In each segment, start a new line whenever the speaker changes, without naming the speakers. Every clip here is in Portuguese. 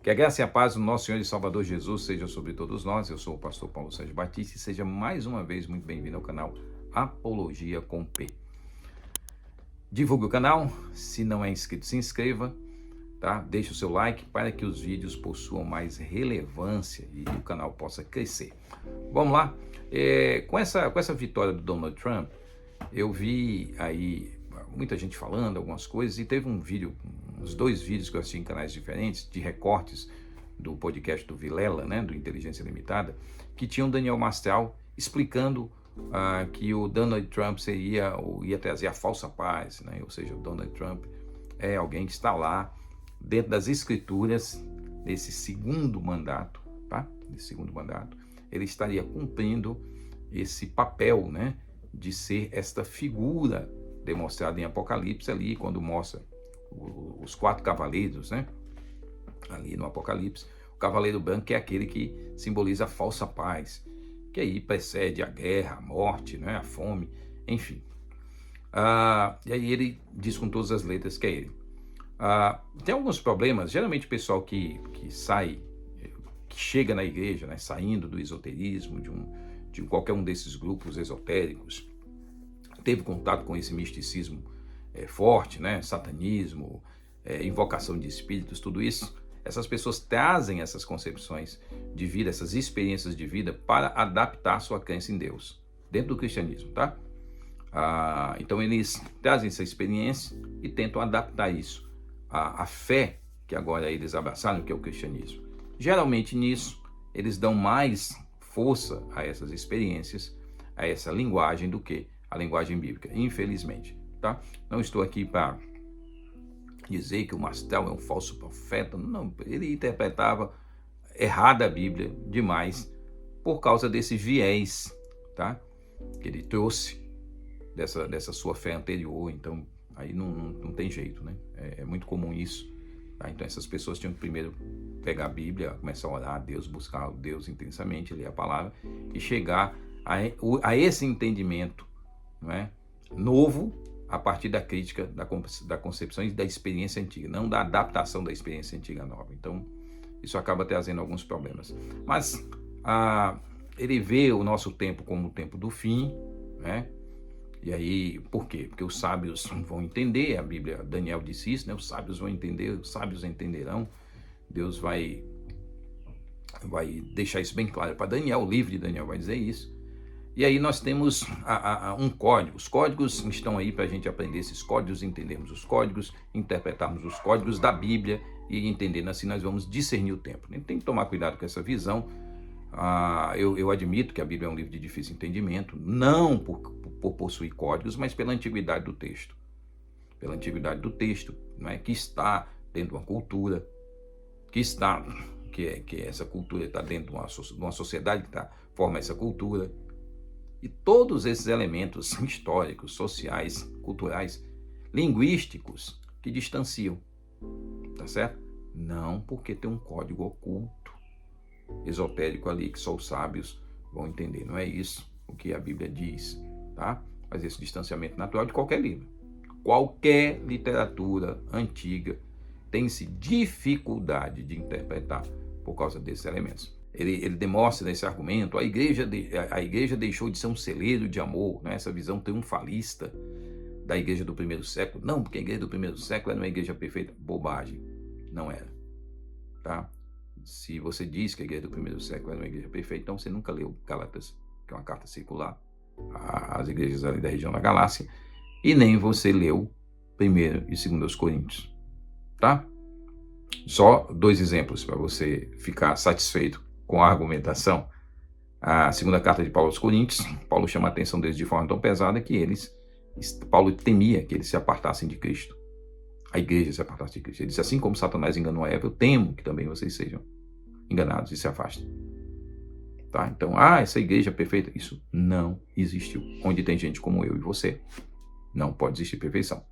Que a graça e a paz do nosso Senhor e Salvador Jesus seja sobre todos nós. Eu sou o pastor Paulo Sérgio Batista e seja mais uma vez muito bem-vindo ao canal Apologia com P. Divulgue o canal, se não é inscrito, se inscreva, tá? Deixe o seu like para que os vídeos possuam mais relevância e o canal possa crescer. Vamos lá? Com essa vitória do Donald Trump, eu vi aí muita gente falando algumas coisas e teve uns 2 vídeos que eu assisti em canais diferentes, de recortes do podcast do Vilela, né, do Inteligência Limitada, que tinha o Daniel Mastral explicando que o Donald Trump ia trazer a falsa paz, né? Ou seja, o Donald Trump é alguém que está lá dentro das escrituras nesse segundo mandato, tá? Nesse segundo mandato, ele estaria cumprindo esse papel, né, de ser esta figura demonstrada em Apocalipse ali, quando mostra os 4 cavaleiros, né, ali no Apocalipse. O cavaleiro branco é aquele que simboliza a falsa paz, que aí precede a guerra, a morte, né, a fome, enfim. E aí ele diz com todas as letras que é ele. Tem alguns problemas, geralmente o pessoal que chega na igreja, né, saindo do esoterismo, de qualquer um desses grupos esotéricos, teve contato com esse misticismo forte, né, satanismo, invocação de espíritos, tudo isso. Essas pessoas trazem essas concepções de vida, essas experiências de vida para adaptar sua crença em Deus, dentro do cristianismo, tá? Então eles trazem essa experiência e tentam adaptar isso à fé que agora eles abraçaram, que é o cristianismo. Geralmente nisso, eles dão mais força a essas experiências, a essa linguagem do que a linguagem bíblica, infelizmente, tá? Não estou aqui para dizer que o Mastral é um falso profeta, não, ele interpretava errada a Bíblia demais por causa desse viés, tá? Que ele trouxe dessa sua fé anterior, então aí não tem jeito, né? É muito comum isso, tá? Então essas pessoas tinham que primeiro pegar a Bíblia, começar a orar a Deus, buscar Deus intensamente, ler a palavra e chegar a esse entendimento, não é, novo, a partir da crítica da concepção e da experiência antiga, não da adaptação da experiência antiga à nova. Então, isso acaba trazendo alguns problemas. Mas ele vê o nosso tempo como o tempo do fim, né? E aí, por quê? Porque os sábios vão entender, a Bíblia, Daniel disse isso, né? Os sábios vão entender, os sábios entenderão. Deus vai deixar isso bem claro para Daniel, o livro de Daniel vai dizer isso. E aí nós temos um código. Os códigos estão aí para a gente aprender esses códigos, entendermos os códigos, interpretarmos os códigos da Bíblia e entendendo assim nós vamos discernir o tempo. A gente tem que tomar cuidado com essa visão. Eu admito que a Bíblia é um livro de difícil entendimento, não por possuir códigos, mas pela antiguidade do texto. Pela antiguidade do texto, não é? Que está dentro de uma cultura, que essa cultura está dentro de uma sociedade que forma essa cultura. E todos esses elementos históricos, sociais, culturais, linguísticos que distanciam, tá certo? Não porque tem um código oculto, esotérico ali que só os sábios vão entender. Não é isso o que a Bíblia diz, tá? Mas esse distanciamento natural de qualquer livro. Qualquer literatura antiga tem-se dificuldade de interpretar por causa desses elementos. Ele demonstra nesse argumento, a igreja deixou de ser um celeiro de amor, né? Essa visão triunfalista da igreja do primeiro século. Não, porque a igreja do primeiro século era uma igreja perfeita. Bobagem, não era, tá? Se você diz que a igreja do primeiro século era uma igreja perfeita, então você nunca leu Gálatas, que é uma carta circular, às igrejas ali da região da Galácia, e nem você leu 1º e 2º Coríntios, tá? Só 2 exemplos para você ficar satisfeito com a argumentação. A 2ª carta de Paulo aos Coríntios, Paulo chama a atenção deles de forma tão pesada que Paulo temia que eles se apartassem de Cristo. A igreja se apartasse de Cristo. Ele disse, assim como Satanás enganou a Eva, eu temo que também vocês sejam enganados e se afastem. Tá? Então, essa igreja perfeita, isso não existiu. Onde tem gente como eu e você, não pode existir perfeição.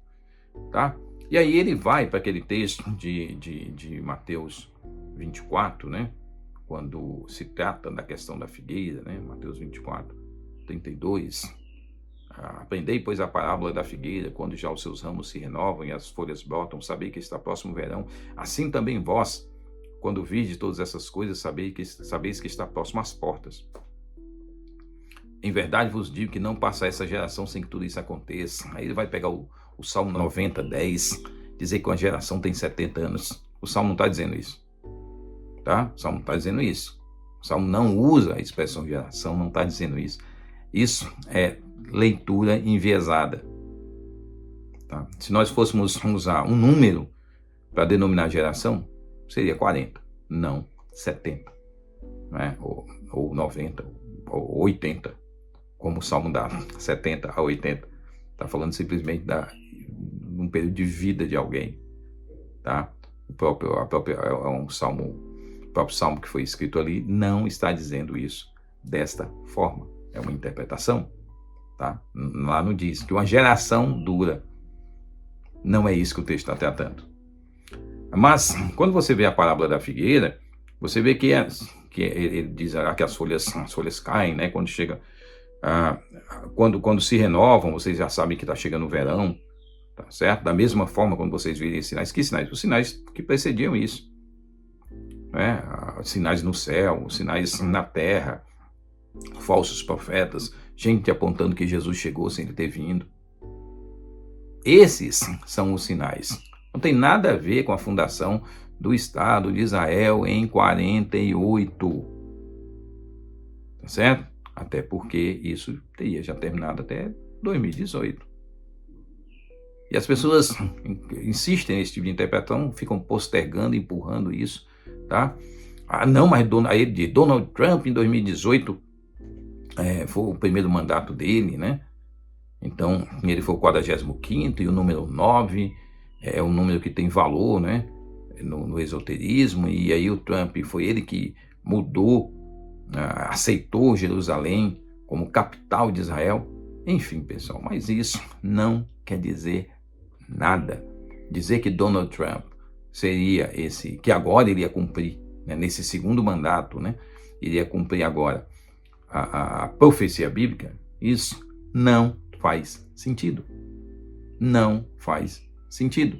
Tá? E aí ele vai para aquele texto de Mateus 24, né? Quando se trata da questão da figueira, né? Mateus 24, 32. Aprendei, pois, a parábola da figueira, quando já os seus ramos se renovam e as folhas brotam, sabei que está próximo o verão. Assim também vós, quando virdes todas essas coisas, sabeis que está próximo às portas. Em verdade vos digo que não passa essa geração sem que tudo isso aconteça. Aí ele vai pegar o Salmo 90, 10, dizer que uma geração tem 70 anos. O Salmo não está dizendo isso. Tá? O Salmo não está dizendo isso. O Salmo não usa a expressão geração, não está dizendo isso. Isso é leitura enviesada. Tá? Se nós fôssemos usar um número para denominar geração, seria 40, não 70, né? ou 90, ou 80, como o Salmo dá, 70 a 80. Está falando simplesmente de um período de vida de alguém. Tá? O próprio salmo que foi escrito ali não está dizendo isso desta forma. É uma interpretação. Tá? Lá não diz que uma geração dura. Não é isso que o texto está tratando. Mas, quando você vê a parábola da figueira, você vê que ele diz que as folhas caem, né? Quando chega, quando se renovam, vocês já sabem que está chegando o verão, tá certo? Da mesma forma, quando vocês virem sinais, que sinais? Os sinais que precediam isso, né? Sinais no céu, sinais na terra, falsos profetas, gente apontando que Jesus chegou sem ele ter vindo. Esses são os sinais. Não tem nada a ver com a fundação do Estado de Israel em 48. Tá certo? Até porque isso teria já terminado até 2018. E as pessoas insistem nesse tipo de interpretação, ficam postergando, empurrando isso, tá? Não, mas Donald Trump em 2018 foi o primeiro mandato dele, né? Então, ele foi o 45º e o número 9 é um número que tem valor, né? No esoterismo, e aí o Trump foi ele que mudou, aceitou Jerusalém como capital de Israel. Enfim, pessoal, mas isso não quer dizer nada. Dizer que Donald Trump seria esse, que agora iria cumprir, né, nesse segundo mandato, né, iria cumprir agora a profecia bíblica, isso não faz sentido. Não faz sentido.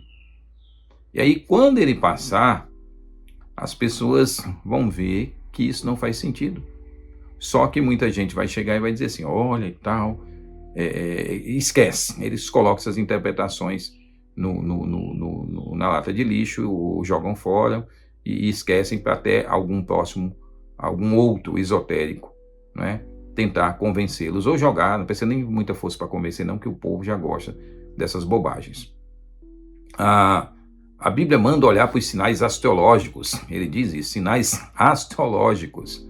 E aí, quando ele passar, as pessoas vão ver que isso não faz sentido. Só que muita gente vai chegar e vai dizer assim, olha e tal, esquece. Eles colocam essas interpretações na lata de lixo, ou jogam fora e esquecem para até algum outro esotérico, né, tentar convencê-los ou jogar. Não precisa nem muita força para convencer, não, que o povo já gosta dessas bobagens. A Bíblia manda olhar para os sinais astrológicos. Ele diz isso, sinais astrológicos.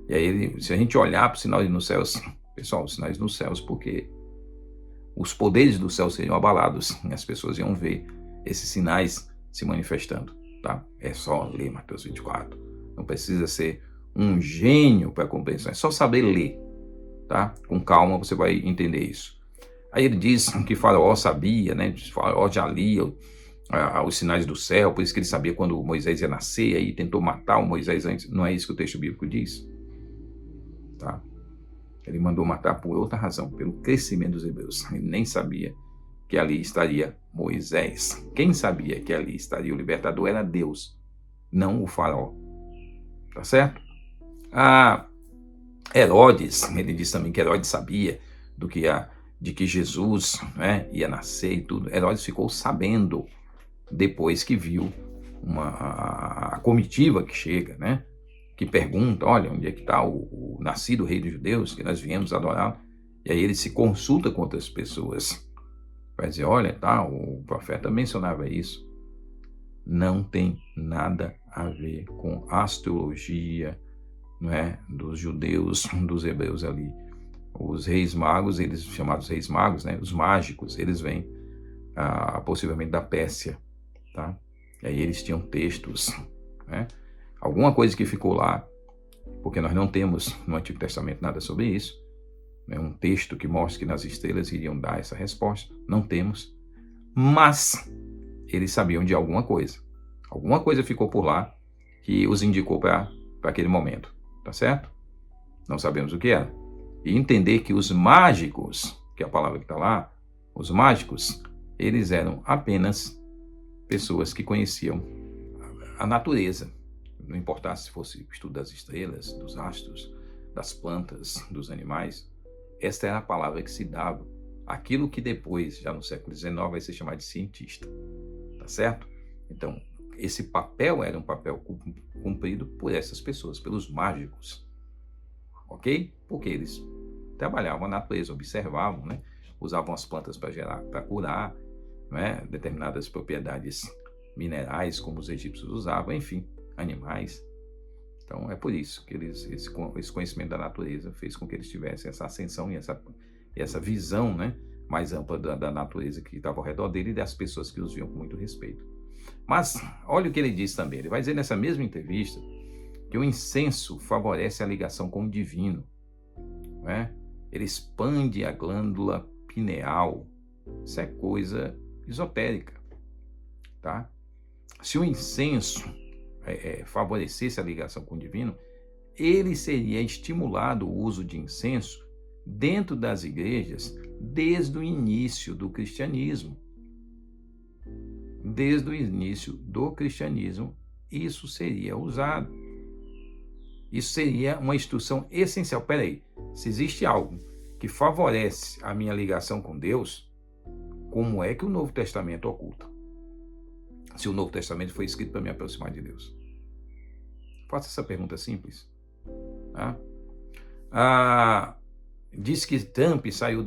E aí, se a gente olhar para os sinais nos céus, pessoal, os sinais nos céus, porque os poderes do céu seriam abalados, e as pessoas iam ver esses sinais se manifestando, tá? É só ler Mateus 24. Não precisa ser um gênio para compreensão, é só saber ler, tá? Com calma você vai entender isso. Aí ele diz que Faraó sabia, né? Faraó já lia os sinais do céu, por isso que ele sabia quando Moisés ia nascer, aí tentou matar o Moisés antes. Não é isso que o texto bíblico diz, tá? Ele mandou matar por outra razão, pelo crescimento dos hebreus. Ele nem sabia que ali estaria Moisés. Quem sabia que ali estaria o libertador era Deus, não o faraó. Tá certo? Herodes, ele diz também que Herodes sabia de que Jesus, né, ia nascer e tudo. Herodes ficou sabendo depois que viu a comitiva que chega, né? Que pergunta, olha, onde é que está o nascido rei dos judeus, que nós viemos adorar. E aí ele se consulta com outras pessoas. Vai dizer, olha, tá, o profeta mencionava isso. Não tem nada a ver com a astrologia, não é, dos judeus, dos hebreus ali. Os reis magos, eles chamados reis magos, né, os mágicos, eles vêm possivelmente da Pérsia, tá? E aí eles tinham textos, né? Alguma coisa que ficou lá, porque nós não temos no Antigo Testamento nada sobre isso, né? Um texto que mostra que nas estrelas iriam dar essa resposta, não temos, mas eles sabiam de alguma coisa ficou por lá que os indicou para aquele momento, tá certo? Não sabemos o que era. E entender que os mágicos, que é a palavra que está lá, os mágicos, eles eram apenas pessoas que conheciam a natureza, não importasse se fosse o estudo das estrelas, dos astros, das plantas, dos animais, esta era a palavra que se dava. Aquilo que depois, já no século XIX, vai ser chamado de cientista. Tá certo? Então, esse papel era um papel cumprido por essas pessoas, pelos mágicos. Ok? Porque eles trabalhavam a natureza, observavam, né? Usavam as plantas para curar, né? Determinadas propriedades minerais, como os egípcios usavam, enfim, animais. Então, é por isso que esse conhecimento da natureza fez com que eles tivessem essa ascensão e essa visão, né, mais ampla da natureza que estava ao redor dele e das pessoas que os viam com muito respeito. Mas, olha o que ele diz também. Ele vai dizer nessa mesma entrevista que o incenso favorece a ligação com o divino, né? Ele expande a glândula pineal. Isso é coisa esotérica, tá? Se o incenso favorecesse a ligação com o divino, ele seria estimulado o uso de incenso dentro das igrejas desde o início do cristianismo. Desde o início do cristianismo, isso seria usado. Isso seria uma instrução essencial. Peraí, se existe algo que favorece a minha ligação com Deus, como é que o Novo Testamento oculta? Se o Novo Testamento foi escrito para me aproximar de Deus. Faça essa pergunta simples. Tá? Diz que Trump saiu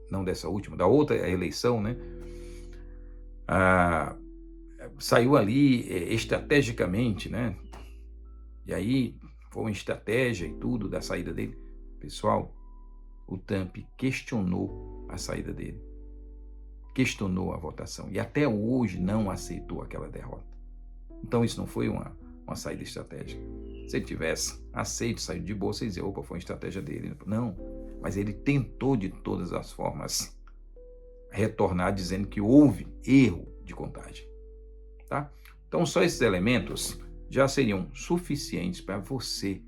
não dessa última, da outra eleição, né? Saiu ali estrategicamente, né? E aí foi uma estratégia e tudo da saída dele. Pessoal, o Trump questionou a saída dele. Questionou a votação e até hoje não aceitou aquela derrota. Então isso não foi uma saída estratégica. Se ele tivesse aceito, saído de boa, você dizia, opa, foi uma estratégia dele. Não, mas ele tentou de todas as formas retornar dizendo que houve erro de contagem. Tá? Então só esses elementos já seriam suficientes para você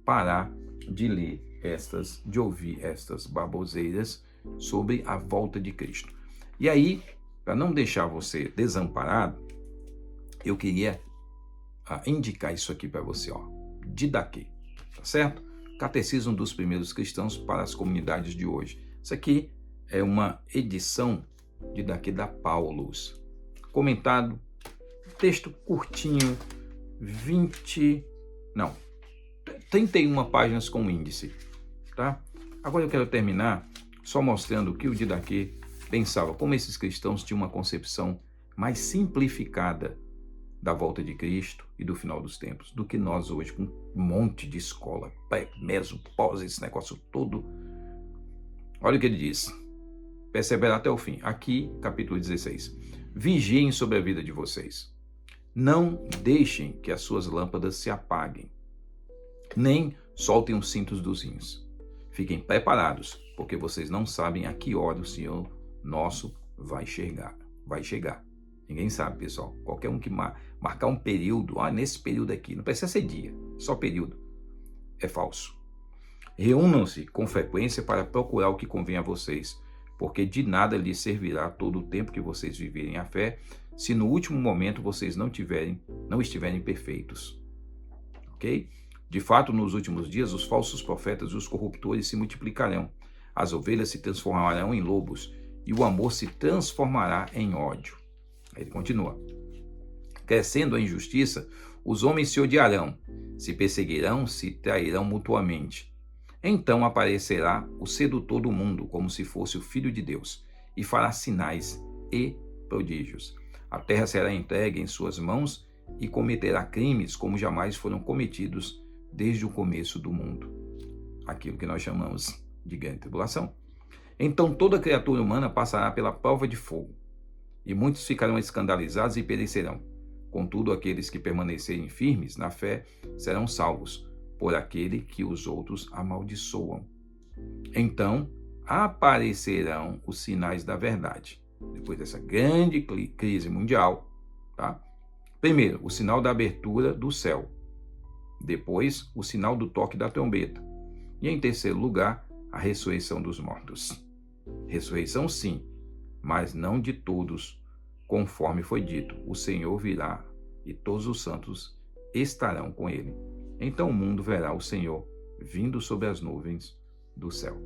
parar de ler de ouvir estas baboseiras sobre a volta de Cristo. E aí, para não deixar você desamparado, eu queria indicar isso aqui para você, ó, Didaquê, tá certo? Catecismo dos Primeiros Cristãos para as Comunidades de Hoje. Isso aqui é uma edição Didaquê da Paulus, comentado, texto curtinho, 31 páginas com índice, tá? Agora eu quero terminar só mostrando o que o Didaquê pensava, como esses cristãos tinham uma concepção mais simplificada da volta de Cristo e do final dos tempos, do que nós hoje, com um monte de escola, meso, pós, esse negócio todo. Olha o que ele diz. Perseverar até o fim. Aqui, capítulo 16. Vigiem sobre a vida de vocês. Não deixem que as suas lâmpadas se apaguem, nem soltem os cintos dos rins. Fiquem preparados, porque vocês não sabem a que hora o Senhor nosso vai chegar. Ninguém sabe, pessoal. Qualquer um que marcar um período, nesse período aqui, não precisa ser dia, só período, é falso. Reúnam-se com frequência para procurar o que convém a vocês, porque de nada lhes servirá todo o tempo que vocês viverem a fé, se no último momento vocês não estiverem perfeitos. Ok? De fato, nos últimos dias, os falsos profetas e os corruptores se multiplicarão. As ovelhas se transformarão em lobos e o amor se transformará em ódio. Aí ele continua. Crescendo a injustiça, os homens se odiarão, se perseguirão, se trairão mutuamente. Então aparecerá o sedutor do mundo, como se fosse o Filho de Deus, e fará sinais e prodígios. A terra será entregue em suas mãos e cometerá crimes como jamais foram cometidos desde o começo do mundo. Aquilo que nós chamamos de grande tribulação. Então toda criatura humana passará pela prova de fogo, e muitos ficarão escandalizados e perecerão. Contudo, aqueles que permanecerem firmes na fé serão salvos por aquele que os outros amaldiçoam. Então aparecerão os sinais da verdade. Depois dessa grande crise mundial, tá? Primeiro, o sinal da abertura do céu. Depois, o sinal do toque da trombeta. E em terceiro lugar, a ressurreição dos mortos. Ressurreição sim, mas não de todos, conforme foi dito. O Senhor virá e todos os santos estarão com ele. Então o mundo verá o Senhor vindo sobre as nuvens do céu.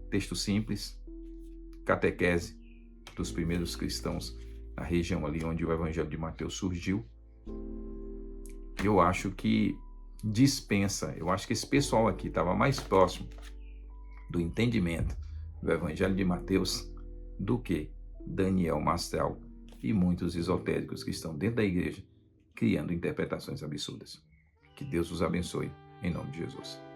Texto simples, catequese dos primeiros cristãos na região ali onde o Evangelho de Mateus surgiu. Eu acho que dispensa, eu acho que esse pessoal aqui estava mais próximo do entendimento do Evangelho de Mateus do que Daniel Mastral e muitos esotéricos que estão dentro da igreja criando interpretações absurdas. Que Deus os abençoe, em nome de Jesus.